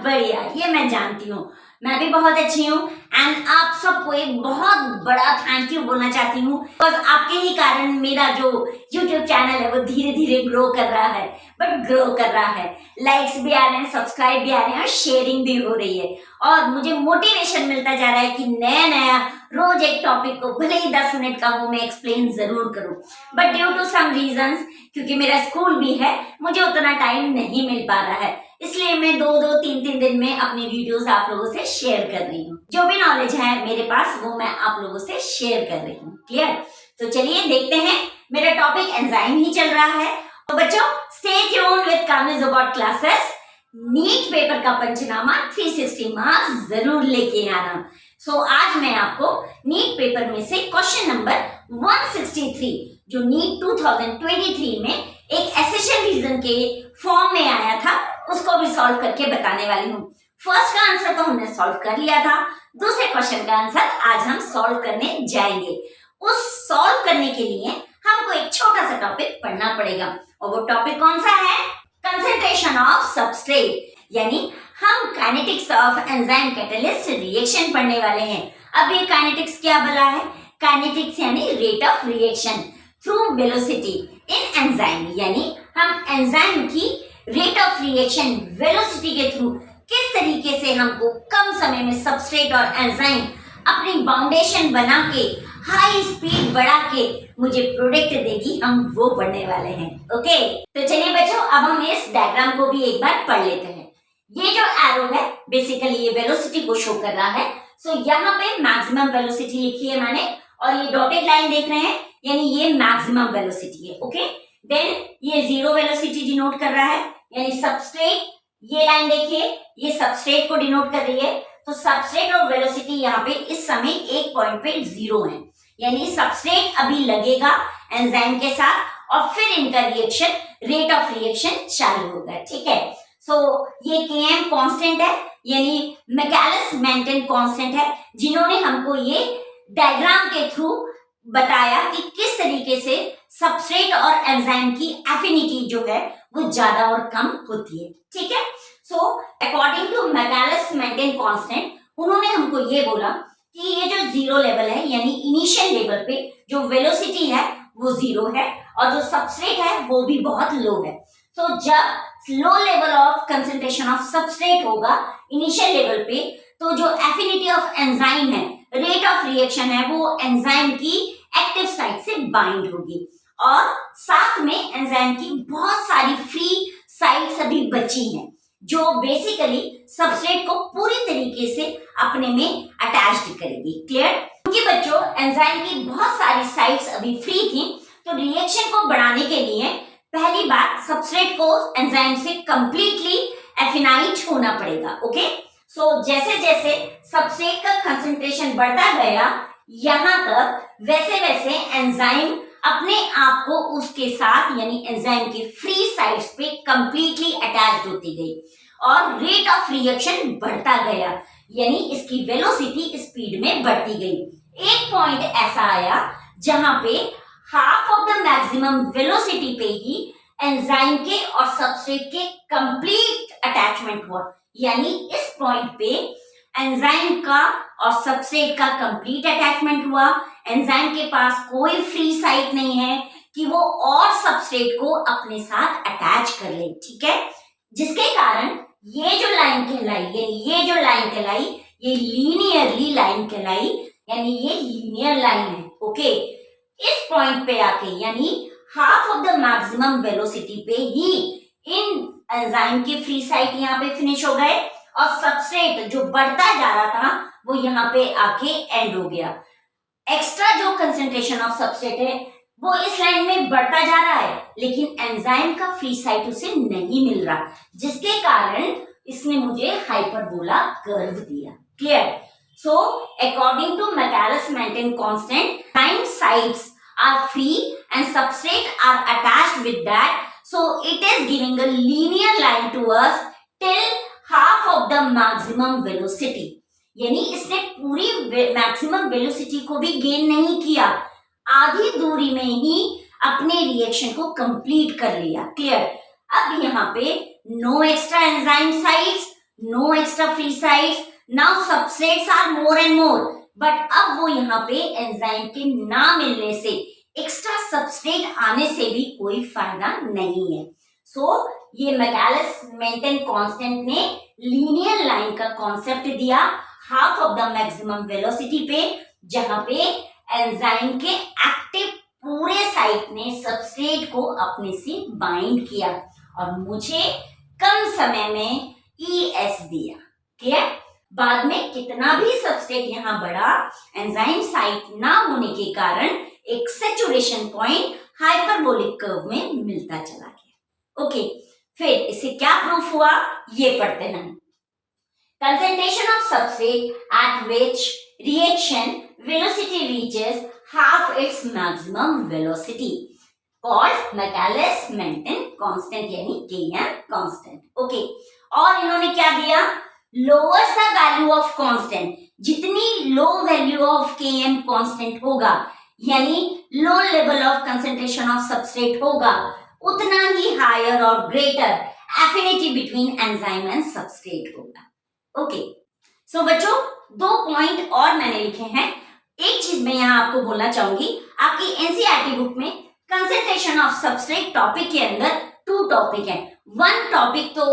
बढ़िया, ये मैं जानती हूँ। मैं भी बहुत अच्छी हूँ एंड आप सबको एक बहुत बड़ा थैंक यू बोलना चाहती हूँ बिकॉज आपके ही कारण मेरा जो YouTube चैनल है वो धीरे धीरे ग्रो कर रहा है। बट ग्रो कर रहा है, लाइक्स भी आ रहे हैं, सब्सक्राइब भी आ रहे हैं और शेयरिंग भी हो रही है और मुझे मोटिवेशन मिलता जा रहा है कि नया नया रोज एक टॉपिक को भले ही 10 मिनट का हो मैं एक्सप्लेन जरूर करूं। But due to some reasons, क्योंकि मेरा स्कूल भी है, मुझे उतना टाइम नहीं मिल पा रहा है, इसलिए मैं 2-2, 3-3 दिन में अपनी वीडियोस आप लोगों से शेयर कर रही हूँ। जो भी नॉलेज है मेरे पास वो मैं आप लोगों से शेयर कर रही हूँ। क्लियर? तो चलिए देखते हैं। मेरा टॉपिक एंजाइम ही चल रहा है। तो बच्चों स्टे ट्यून्ड विद कामिज़ रोबोट क्लासेस। नीट पेपर का पंचनामा 360 मार्क्स जरूर लेके आना। सो आज मैं आपको नीट पेपर में से क्वेश्चन नंबर 163 जो नीट 2023 में एक एसेशन रीजन के फॉर्म में आया था उसको भी सॉल्व करके बताने वाली हूँ। फर्स्ट का आंसर तो हमने सॉल्व कर लिया था, दूसरे क्वेश्चन का आंसर आज हम सॉल्व करने जाएंगे। उस सॉल्व करने के लिए हमको एक छोटा सा टॉपिक पढ़ना पड़ेगा और वो टॉपिक कौन सा है? कंसंट्रेशन ऑफ सबस्ट्रेट, यानी हम kinetics of enzyme catalyst reaction पढ़ने वाले हैं। अब ये काइनेटिक्स क्या बोला है? काइनेटिक्स यानी rate of reaction through velocity in enzyme, यानी हम एंजाइम की रेट ऑफ रिएक्शन वेलोसिटी के थ्रू किस तरीके से हमको कम समय में सबस्ट्रेट और एंजाइम अपनी बाउंडेशन बना के हाई स्पीड बढ़ा के मुझे प्रोडक्ट देगी, हम वो पढ़ने वाले हैं। ओके, तो चलिए बच्चों अब हम इस डायग्राम को भी एक बार पढ़ लेते हैं। ये जो एरो है बेसिकली ये वेलोसिटी को शो कर रहा है। सो यहाँ पे मैक्सिमम वेलोसिटी लिखी है मैंने और ये डॉटेड लाइन देख रहे हैं यानी ये मैक्सिमम वेलोसिटी है। ओके, देन ये जीरो वेलोसिटी डिनोट कर रहा है यानी सबस्ट्रेट, ये लाइन देखिए ये सबस्ट्रेट को डिनोट कर रही है। तो सबस्ट्रेट और वेलोसिटी यहाँ पे इस समय एक पॉइंट पे जीरो है यानी सबस्ट्रेट अभी लगेगा एंजाइम के साथ और फिर इनका रिएक्शन रेट ऑफ रिएक्शन चालू होगा। ठीक है, सो ये Km कांस्टेंट है यानी मैकेलिस मेंटेन कांस्टेंट है, जिन्होंने हमको ये डायग्राम के थ्रू बताया कि किस तरीके से सबस्ट्रेट और एंजाइम की एफिनिटी जो है वो ज्यादा और कम होती है। ठीक है, so according to Michaelis Menten constant उन्होंने हमको ये बोला कि ये जो जीरो लेवल है यानी इनिशियल लेवल पे जो वेलोसिटी है वो जीरो है और जो सबस्ट्रेट है वो भी बहुत लो है। तो जब लो level of concentration of substrate होगा इनिशियल लेवल पे तो जो एफिनिटी ऑफ एंजाइम है, रेट ऑफ रिएक्शन है, वो एंजाइम की एक्टिव साइट से बाइंड होगी और साथ में एंजाइम की बहुत सारी फ्री साइट्स अभी बची हैं जो बेसिकली सबस्ट्रेट को पूरी तरीके से अपने में अटैच्ड करेगी। क्लियर? क्योंकि बच्चों एंजाइम की बहुत सारी साइट्स अभी फ्री थी तो रिएक्शन को बढ़ाने के लिए पहली बात सबस्ट्रेट को एंजाइम से कंप्लीटली एफिनाइट होना पड़ेगा। ओके, सो जैसे जैसे सबस्ट्रेट का कंसंट्रेशन बढ़ता गया यहाँ तक वैसे वैसे एंजाइम अपने आप को उसके साथ यानी एंजाइम की फ्री साइट्स पे कंप्लीटली अटैच्ड होती गई और रेट ऑफ रिएक्शन बढ़ता गया यानी इसकी वेलोसिटी स्पीड में बढ़ती गई। एक पॉइंट ऐसा आया जहां पे half of the maximum velocity पे ही एंजाइम के और सबस्ट्रेट के कंप्लीट अटैचमेंट हुआ यानी इस पॉइंट पे एंजाइम का और सबस्ट्रेट का कंप्लीट अटैचमेंट हुआ। एंजाइम के पास कोई फ्री साइट नहीं है कि वो और सबस्ट्रेट को अपने साथ अटैच कर ले। ठीक है, जिसके कारण ये जो लाइन कहलाई ये जो लाइन कहलाई ये लीनियरली लाइन कहलाई यानी ये लीनियर लाइन है। ओके, इस पॉइंट पे आके यानी half of the maximum velocity पे ही इन एंजाइम की फ्री साइट यहाँ पे फिनिश हो गए और सबस्ट्रेट जो बढ़ता जा रहा था वो यहाँ पे आके एंड हो गया। एक्स्ट्रा जो कंसंट्रेशन ऑफ सबस्ट्रेट है वो इस लाइन में बढ़ता जा रहा है लेकिन एंजाइम का फ्री साइट उसे नहीं मिल रहा जिसके कारण इसने मुझे हाइपरबोला कर्व दिया। Clear? So according to Michaelis Menten constant enzyme sites are free and substrate are attached with that, so it is giving a linear line to us till half of the maximum velocity, यानी इसने पूरी maximum velocity को भी gain नहीं किया, आधी दूरी में ही अपने रिएक्शन को कंप्लीट कर लिया। क्लियर? अब यहाँ पे no extra enzyme sites, no extra free sides, now substrates are more and more. But अब वो यहाँ पे एंजाइम के ना मिलने से, एक्स्ट्रा सबस्ट्रेट आने से भी कोई फायदा नहीं है। सो ये मैकालेस मेंटेन कांस्टेंट ने लीनियर लाइन का कॉन्सेप्ट दिया half of the maximum velocity पे, जहां पे एंजाइम के एक्टिव पूरे साइट ने सबस्ट्रेट को अपने से बाइंड किया और मुझे कम समय में ES दिया। क्लियर? बाद में कितना भी सबस्ट्रेट यहाँ बढ़ा, एंजाइम साइट ना होने के कारण एक सैचुरेशन पॉइंट हाइपरबोलिक कर्व में मिलता चला गया। ओके, फिर इससे क्या प्रूफ हुआ ये पढ़ते हैं। Concentration of substrate at which reaction velocity reaches half its maximum velocity called Michaelis Menten constant यानी Km कांस्टेंट। ओके, और इन्होंने क्या दिया, lowers the value of constant, जितनी low value of Km constant होगा यानी low level of concentration of substrate होगा, उतना ही हायर और greater affinity between enzyme and substrate होगा। ओके, सो बच्चों 2 पॉइंट और मैंने लिखे हैं। एक चीज मैं यहाँ आपको बोलना चाहूंगी, आपकी एनसीईआरटी बुक में कंसंट्रेशन ऑफ सबस्ट्रेट टॉपिक के अंदर 2 टॉपिक है। 1 टॉपिक तो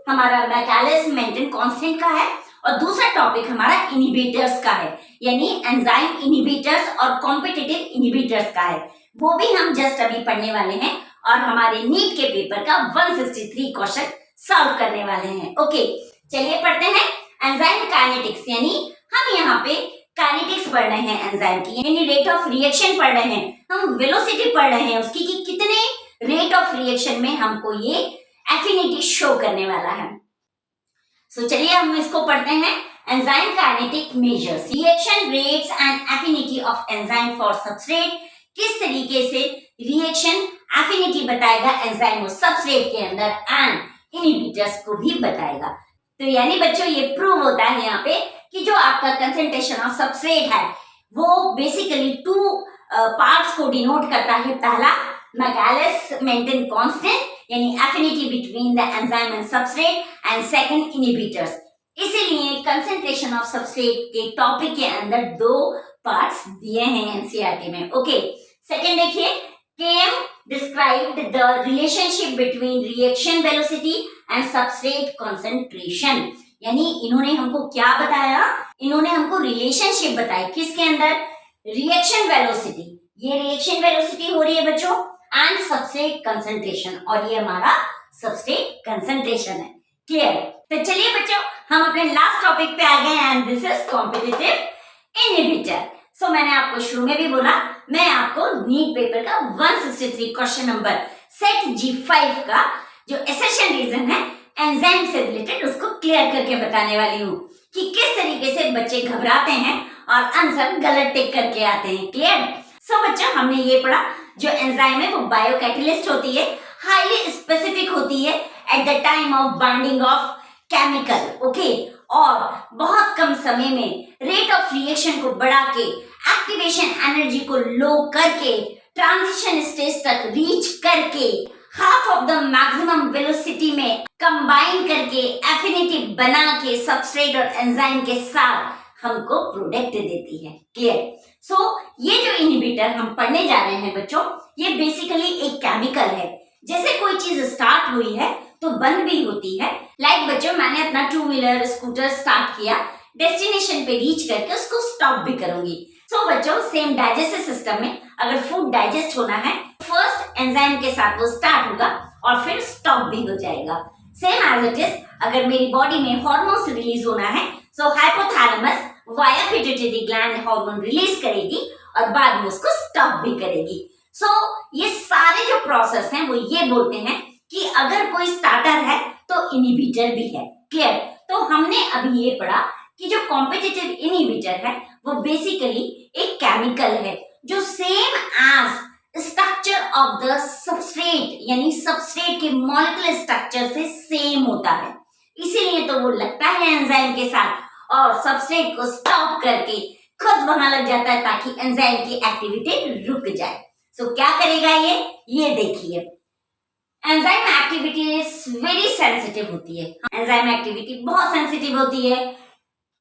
हमारा मैकालेस मेंटेन कांस्टेंट का है और दूसरा टॉपिक हमारा इनहिबिटर्स का है, यानी एंजाइम इनहिबिटर्स और कॉम्पिटिटिव इनहिबिटर्स का है। वो भी हम जस्ट अभी पढ़ने वाले हैं और हमारे नीट के पेपर का 163 क्वेश्चन सॉल्व करने वाले हैं। ओके, चलिए पढ़ते हैं एंजाइम काइनेटिक्स, यानी हम यहाँ पे काइनेटिक्स पढ़ रहे हैं एंजाइम की, यानी रेट ऑफ रिएक्शन पढ़ रहे हैं, हम वेलोसिटी पढ़ रहे हैं उसकी कि कितने रेट ऑफ रिएक्शन में हमको ये एफिनिटी शो करने वाला है। सो चलिए हम इसको पढ़ते हैं। Enzyme kinetic measures reaction rates and affinity of enzyme for substrate, किस तरीके से रिएक्शन एफिनिटी बताएगा एंजाइम और सबस्ट्रेट के अंदर एंड इनहिबिटर्स को भी बताएगा। तो यानी बच्चों ये प्रूव होता है यहाँ पे कि जो आपका कंसंट्रेशन ऑफ सबस्ट्रेट है वो बेसिकली 2 पार्ट्स को डिनोट करता है। पहला मैकालेस मेंटेन कांस्टेंट यानी affinity between the enzyme and substrate, and second inhibitors. इसीलिए कंसंट्रेशन ऑफ सबस्ट्रेट के टॉपिक के अंदर 2 पार्ट्स दिए हैं एनसीईआरटी में। ओके, सेकंड देखिए, Km described the relationship between reaction velocity and substrate concentration, यानी इन्होंने हमको क्या बताया, इन्होंने हमको रिलेशनशिप बताई किसके अंदर, रिएक्शन वेलोसिटी, ये रिएक्शन वेलोसिटी हो रही है बच्चों, एंड सबस्ट्रेट कंसंट्रेशन, और ये हमारा सबस्ट्रेट कंसंट्रेशन है। क्लियर? तो चलिए बच्चों हम अपने लास्ट टॉपिक पे आ गए and this is competitive inhibitor. So मैंने आपको शुरू में भी बोला मैं आपको नीट पेपर का 163 क्वेश्चन नंबर सेट G5 का जो एसेशन रीजन है एंजाइम से रिलेटेड उसको क्लियर करके बताने वाली हूँ कि किस तरीके से बच्चे घबराते हैं और आंसर गलत टिक करके आते हैं। क्लियर? सो बच्चों हमने ये पढ़ा जो एंजाइम है वो बायोकैटलिस्ट होती है, हाईली स्पेसिफिक होती है at the time of binding of chemical. Okay, और बहुत कम समय में रेट ऑफ रिएक्शन को बढ़ा के एक्टिवेशन एनर्जी को लो करके ट्रांजिशन स्टेज तक रीच करके half of the maximum velocity में कंबाइन करके एफिनिटी बना के सबस्ट्रेट और एंजाइम के साथ हमको प्रोडक्ट देती है। क्लियर? सो ये जो इनहिबिटर हम पढ़ने जा रहे हैं बच्चों, ये बेसिकली एक केमिकल है। जैसे कोई चीज स्टार्ट हुई है तो बंद भी होती है। लाइक बच्चों मैंने अपना 2 व्हीलर स्कूटर स्टार्ट किया, डेस्टिनेशन पे रीच करके उसको स्टॉप भी करूंगी। सो बच्चों सेम डाइजेस्टिव सिस्टम में अगर फूड डाइजेस्ट होना है, फर्स्ट एंजाइम के साथ वो स्टार्ट होगा और फिर स्टॉप भी हो जाएगा। सेम एज इट इज अगर मेरी बॉडी में हार्मोन्स रिलीज होना है, so hypothalamus via pituitary gland hormone release करेगी और बाद में उसको स्टॉप भी करेगी। सो ये सारे जो प्रोसेस हैं वो ये बोलते हैं कि अगर कोई स्टार्टर है तो इनहिबिटर भी है। क्लियर? तो हमने अभी ये पढ़ा कि जो कॉम्पिटिटिव इनहिबिटर है वो बेसिकली एक केमिकल है जो same as structure of the substrate यानी सबस्ट्रेट के मॉलिक्यूलर स्ट्रक्चर से सेम होता है, इसीलिए तो वो लगता है एंजाइम के साथ और सबस्ट्रेट को स्टॉप करके खुद वहां लग जाता है ताकि एंजाइम की एक्टिविटी रुक जाए। सो क्या करेगा ये देखिए, enzyme activity is very sensitive होती है। एंजाइम एक्टिविटी बहुत सेंसिटिव होती है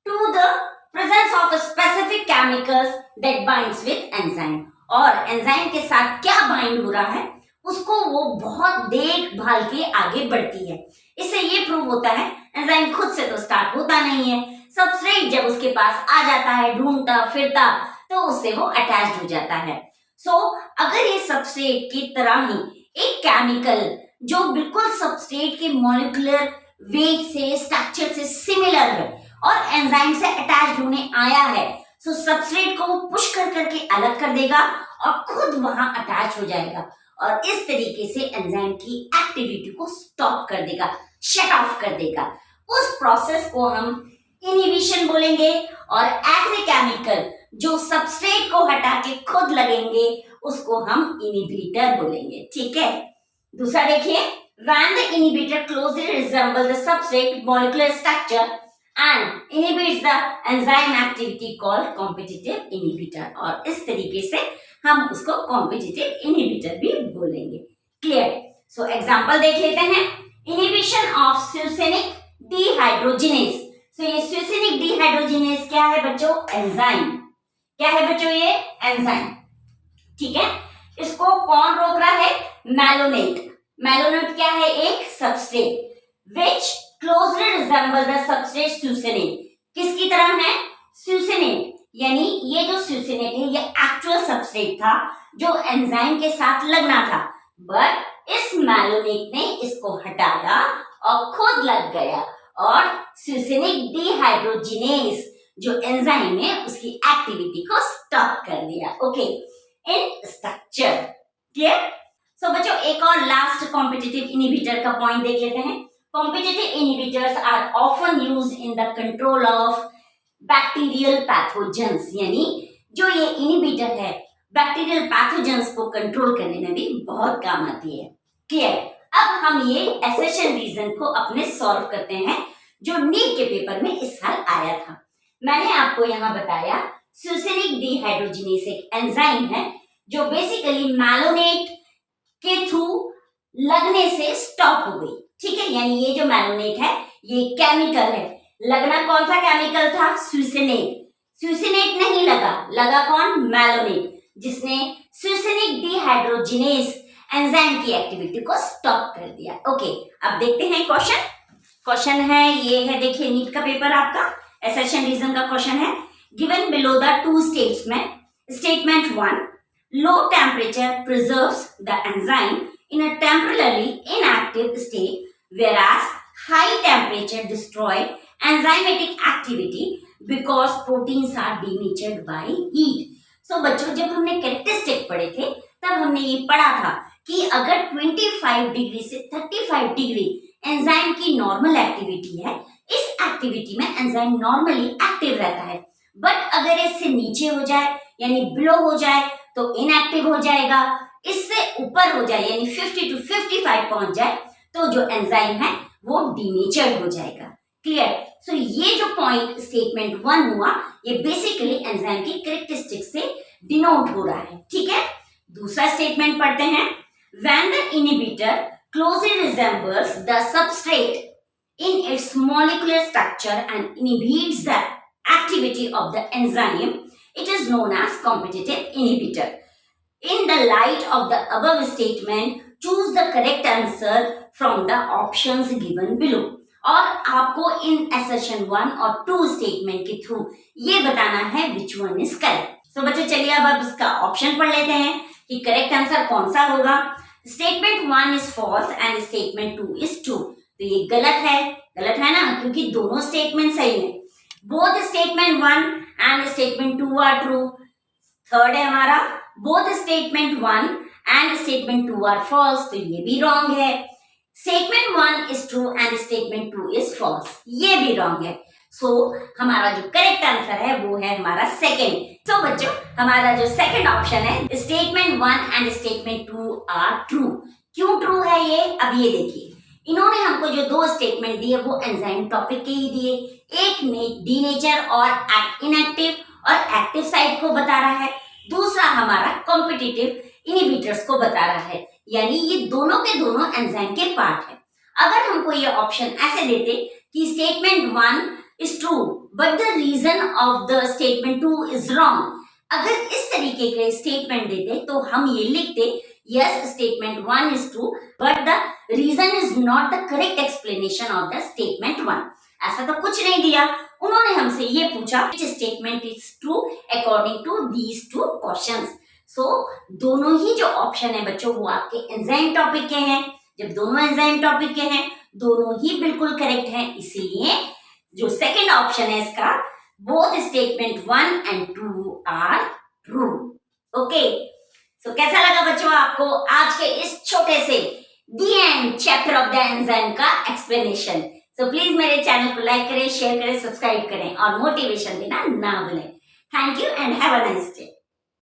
to the presence of specific chemicals that binds with enzyme. और एंजाइम के साथ क्या बाइंड हो रहा है उसको वो बहुत देखभाल के आगे बढ़ती है। इससे ये प्रूव होता है एंजाइम खुद से तो स्टार्ट होता नहीं है, सबस्ट्रेट जब उसके पास आ जाता है ढूंढता फिरता तो उससे वो अटैच्ड हो जाता है। सो अगर ये सबस्ट्रेट की तरह ही एक केमिकल जो बिल्कुल सबस्ट्रेट के मॉलिक्यूलर वेट से स्ट्रक्चर से सिमिलर है और एंजाइम से अटैच होने आया है, सो सबस्ट्रेट को वो पुश कर करके अलग कर देगा और खुद वहां अटैच हो जाएगा और इस तरीके से एंजाइम की एक्टिविटी को स्टॉप कर देगा, शट ऑफ कर देगा। उस प्रोसेस को हम इनिबिशन बोलेंगे और ऐसे केमिकल जो सबस्ट्रेट को हटा के खुद लगेंगे उसको हम इनिबिटर बोलेंगे। ठीक है, दूसरा देखिए, when the inhibitor closely resembles the substrate molecular structure and inhibits the enzyme activity called competitive inhibitor। और इस तरीके से हम उसको competitive inhibitor भी बोलेंगे। क्लियर? सो एग्जांपल देख लेते हैं। Inhibition of succinic dehydrogenase। सो ये succinic dehydrogenase क्या है बच्चों? एंजाइम। क्या है बच्चों? ये एंजाइम। ठीक है, इसको कौन रोक रहा है? मैलोनेट। मैलोनेट क्या है? एक substrate which closely resemble the substrate succinate। किसकी तरह है? succinate। यानी ये जो succinate है ये एक्चुअल सबस्ट्रेट था जो एंजाइम के साथ लगना था, बट इस मैलोनेट ने इसको हटाया और खुद लग गया और succinic dehydrogenase जो एंजाइम है उसकी एक्टिविटी को स्टॉप कर दिया। Okay, in structure. Clear? So बच्चों एक और लास्ट कॉम्पिटिटिव इनिबिटर का पॉइंट देख लेते हैं। Competitive inhibitors are often used in the control of bacterial pathogens. यानी जो ये इनिबिटर है बैक्टीरियल पैथोजेंस को कंट्रोल करने में भी बहुत काम आती है। क्लियर? अब हम ये एसेशन रीजन को अपने सॉल्व करते हैं जो नीट के पेपर में इस साल आया था। मैंने आपको यहाँ बताया succinic dehydrogenase एक एंजाइम है जो बेसिकली मैलोनेट के थ्रू लगने से स्टॉप हो गई। ठीक है, यानी ये जो मैलोनेट है ये केमिकल है। लगना कौन सा केमिकल था? succinate। succinate नहीं लगा, लगा कौन? मैलोनेट, जिसने succinic dehydrogenase एंजाइम की एक्टिविटी को स्टॉप कर दिया। ओके, अब देखते हैं क्वेश्चन। क्वेश्चन है ये है, देखिए नीट का पेपर आपका एसेशन रीजन का क्वेश्चन है। Given below the two statement. Statement 1, low temperature preserves the enzyme in a temporarily inactive state, whereas high temperature destroy enzymatic activity because proteins are denatured by heat। So बच्चों जब हमने characteristic पढ़े थे तब हमने ये पढ़ा था कि अगर 25 डिग्री से 35 डिग्री एंजाइम की नॉर्मल एक्टिविटी है, इस एक्टिविटी में एंजाइम नॉर्मली एक्टिव रहता है, बट अगर इससे नीचे हो जाए यानी बिलो हो जाए तो इनएक्टिव हो जाएगा, इससे ऊपर हो जाए यानी 50 to 55 पहुंच जाए तो जो एंजाइम है वो डीनेचर्ड हो जाएगा। क्लियर? सो ये जो पॉइंट स्टेटमेंट 1 हुआ ये बेसिकली एंजाइम की कैरेक्टरिस्टिक से डिनोट हो रहा है। ठीक है, दूसरा स्टेटमेंट पढ़ते हैं। When the inhibitor closely resembles the substrate in its molecular structure and inhibits the activity of the enzyme, it is known as competitive inhibitor। In the light of the above statement, choose the correct answer from the options given below। और आपको इन assertion 1 और 2 statement के through ये बताना है which one is correct। So बच्चों चलिए अब इसका ऑप्शन पढ़ लेते हैं कि करेक्ट आंसर कौन सा होगा। Statement 1 is false and statement 2 is true। तो ये गलत है ना, क्योंकि दोनों स्टेटमेंट सही है। Both statement 1 and statement 2 are true. Third है हमारा both statement 1 and statement 2 are false, तो ये भी रॉन्ग है। Statement 1 is true and statement 2 is false, ये भी रॉन्ग है। सो हमारा जो करेक्ट आंसर है वो है हमारा सेकेंड। सो बच्चों हमारा जो सेकेंड ऑप्शन है statement 1 and statement 2 are true. क्यों ट्रू है ये? अब ये देखिए, इन्होंने हमको जो दो स्टेटमेंट दिए वो एंजाइम टॉपिक के ही दिए। एक ने डीनेचर और इनएक्टिव और एक्टिव साइड को बता रहा है, दूसरा हमारा कॉम्पिटिटिव इनिबिटर्स को बता रहा है। यानी ये दोनों के दोनों एंजाइम के पार्ट है। अगर हमको ये ऑप्शन ऐसे देते कि statement 1 is true but the reason of the statement 2 is wrong, अगर इस तरीके के स्टेटमेंट देते तो हम ये लिखते yes statement 1 is true but the reason is not the correct explanation of the statement 1। ऐसा तो कुछ नहीं दिया, उन्होंने हमसे ये पूछा which statement is true according to these two questions। सो दोनों ही जो ऑप्शन है बच्चों वो आपके एंजाइम टॉपिक के हैं। जब दोनों एंजाइम टॉपिक के हैं दोनों ही बिल्कुल करेक्ट हैं, इसीलिए जो सेकंड ऑप्शन है इसका both statement 1 and 2 are true. Okay, so कैसा लगा बच्चों आपको आज के इस छोटे से the end chapter of the enzyme का एक्सप्लेनेशन। सो प्लीज मेरे चैनल को लाइक करें, शेयर करें, सब्सक्राइब करें और मोटिवेशन देना ना भूलें। Thank you and have a nice day.